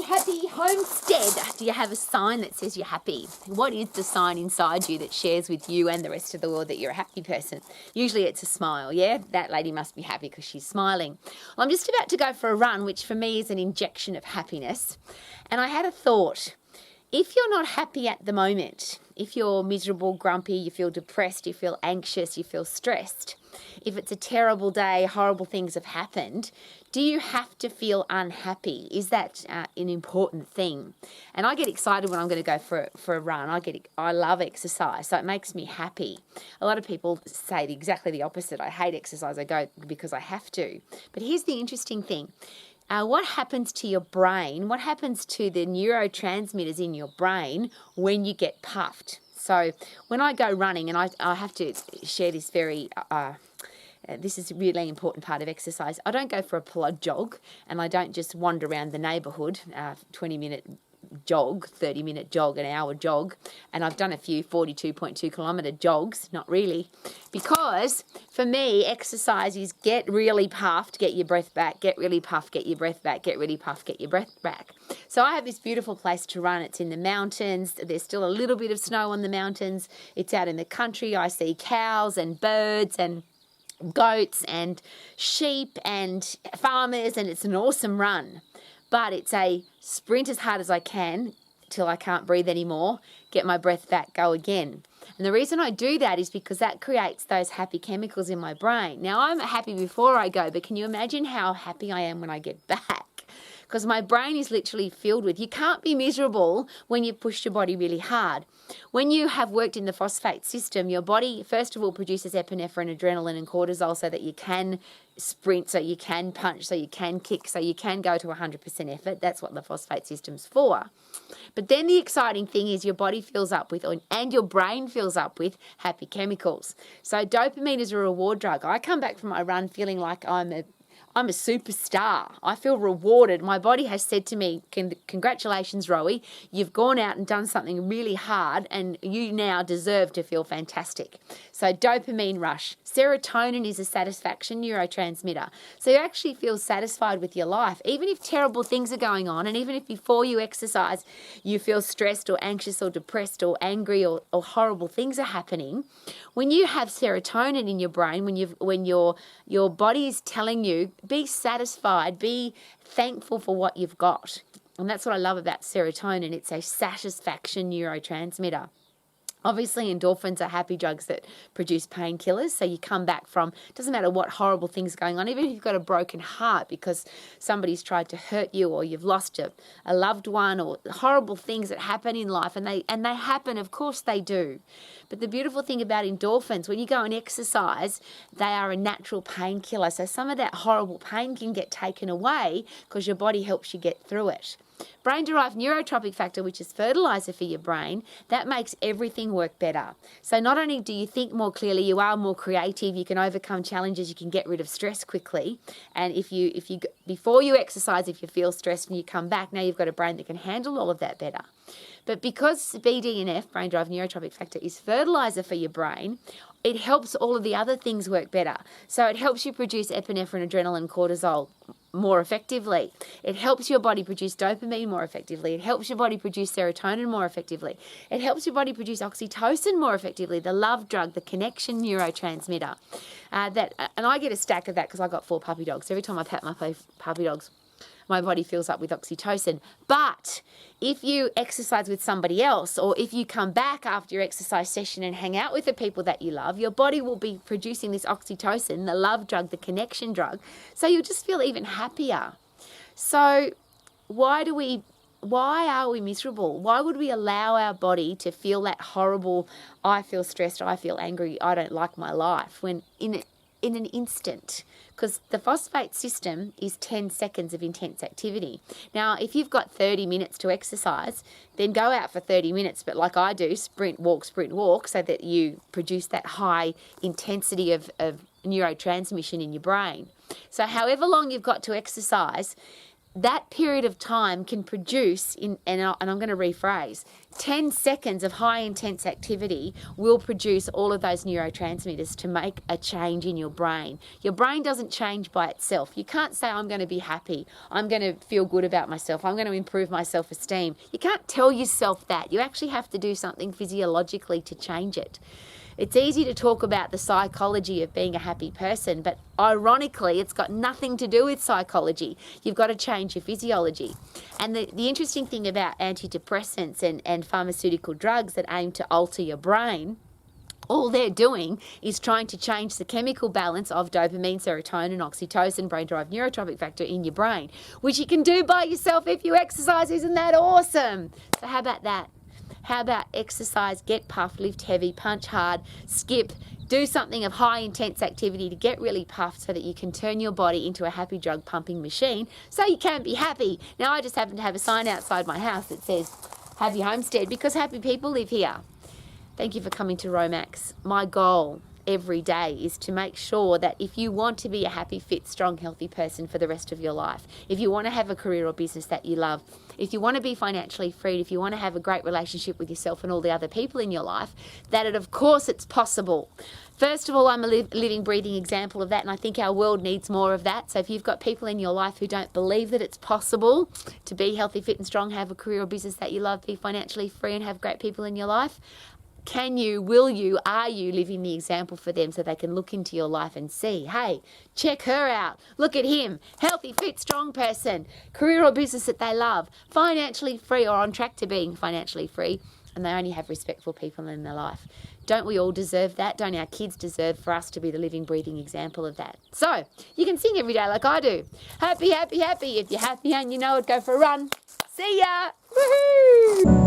happy homestead. Do you have a sign that says you're happy? What is the sign inside you that shares with you and the rest of the world that you're a happy person? Usually it's a smile, yeah? That lady must be happy because she's smiling. Well, I'm just about to go for a run, which for me is an injection of happiness. And I had a thought. If you're not happy at the moment, if you're miserable, grumpy, you feel depressed, you feel anxious, you feel stressed, if it's a terrible day, horrible things have happened, do you have to feel unhappy? Is that an important thing? And I get excited when I'm going to go for a run. I love exercise, so it makes me happy. A lot of people say exactly the opposite. I hate exercise. I go because I have to. But here's the interesting thing. What happens to your brain? What happens to the neurotransmitters in your brain when you get puffed? So when I go running, and I have to share this this is a really important part of exercise. I don't go for a plod jog, and I don't just wander around the neighbourhood, 20-minute jog, 30-minute jog, an hour jog, and I've done a few 42.2 kilometre jogs, not really, because for me, exercise is get really puffed, get your breath back, get really puffed, get your breath back, get really puffed, get your breath back. So I have this beautiful place to run. It's in the mountains. There's still a little bit of snow on the mountains. It's out in the country. I see cows and birds and goats and sheep and farmers, and it's an awesome run. But it's a sprint as hard as I can till I can't breathe anymore, get my breath back, go again. And the reason I do that is because that creates those happy chemicals in my brain. Now, I'm happy before I go, but can you imagine how happy I am when I get back? Because my brain is literally filled with, you can't be miserable when you've pushed your body really hard. When you have worked in the phosphate system, your body, first of all, produces epinephrine, adrenaline, and cortisol so that you can sprint, so you can punch, so you can kick, so you can go to 100% effort. That's what the phosphate system's for. But then the exciting thing is your body fills up with, and your brain fills up with happy chemicals. So dopamine is a reward drug. I come back from my run feeling like I'm a superstar. I feel rewarded. My body has said to me, congratulations, Rowie, you've gone out and done something really hard and you now deserve to feel fantastic. So dopamine rush. Serotonin is a satisfaction neurotransmitter. So you actually feel satisfied with your life, even if terrible things are going on, and even if before you exercise you feel stressed or anxious or depressed or angry or horrible things are happening. When you have serotonin in your brain, when your body is telling you, be satisfied, be thankful for what you've got. And that's what I love about serotonin. It's a satisfaction neurotransmitter. Obviously, endorphins are happy drugs that produce painkillers. So you come back from, doesn't matter what horrible things are going on, even if you've got a broken heart because somebody's tried to hurt you or you've lost a loved one or horrible things that happen in life. And they happen, of course they do. But the beautiful thing about endorphins, when you go and exercise, they are a natural painkiller. So some of that horrible pain can get taken away because your body helps you get through it. Brain-derived neurotropic factor, which is fertilizer for your brain, that makes everything work better. So not only do you think more clearly, you are more creative, you can overcome challenges, you can get rid of stress quickly. And if you before you exercise, if you feel stressed and you come back, now you've got a brain that can handle all of that better. But because BDNF, brain-derived neurotropic factor, is fertilizer for your brain, it helps all of the other things work better. So it helps you produce epinephrine, adrenaline, cortisol more effectively. It helps your body produce dopamine more effectively. It helps your body produce serotonin more effectively. It helps your body produce oxytocin more effectively, the love drug, the connection neurotransmitter. And I get a stack of that because I got 4 puppy dogs. Every time I pat my puppy dogs, my body fills up with oxytocin. But if you exercise with somebody else, or if you come back after your exercise session and hang out with the people that you love, your body will be producing this oxytocin, the love drug, the connection drug. So you'll just feel even happier. So why are we miserable? Why would we allow our body to feel that horrible, I feel stressed, I feel angry, I don't like my life, when in an instant? Because the phosphate system is 10 seconds of intense activity. Now, if you've got 30 minutes to exercise, then go out for 30 minutes, but like I do, sprint, walk, so that you produce that high intensity of neurotransmission in your brain. So however long you've got to exercise, that period of time can produce, and I'm going to rephrase, 10 seconds of high intense activity will produce all of those neurotransmitters to make a change in your brain. Your brain doesn't change by itself. You can't say, I'm going to be happy, I'm going to feel good about myself, I'm going to improve my self-esteem. You can't tell yourself that. You actually have to do something physiologically to change it. It's easy to talk about the psychology of being a happy person, but ironically, it's got nothing to do with psychology. You've got to change your physiology. And the interesting thing about antidepressants and pharmaceutical drugs that aim to alter your brain, all they're doing is trying to change the chemical balance of dopamine, serotonin, oxytocin, brain-derived neurotropic factor in your brain, which you can do by yourself if you exercise. Isn't that awesome? So how about that? How about exercise, get puffed, lift heavy, punch hard, skip, do something of high intense activity to get really puffed so that you can turn your body into a happy drug pumping machine so you can be happy. Now, I just happen to have a sign outside my house that says, Happy Homestead, because happy people live here. Thank you for coming to Romax. My goal every day is to make sure that if you want to be a happy, fit, strong, healthy person for the rest of your life, if you want to have a career or business that you love, if you want to be financially free, if you want to have a great relationship with yourself and all the other people in your life, that of course it's possible. First of all, I'm a living, breathing example of that, and I think our world needs more of that. So if you've got people in your life who don't believe that it's possible to be healthy, fit and strong, have a career or business that you love, be financially free and have great people in your life, can you, will you, are you living the example for them so they can look into your life and see, hey, check her out, look at him, healthy, fit, strong person, career or business that they love, financially free or on track to being financially free, and they only have respectful people in their life. Don't we all deserve that? Don't our kids deserve for us to be the living, breathing example of that? So, you can sing every day like I do. Happy, happy, happy. If you're happy and you know it, go for a run. See ya! Woohoo!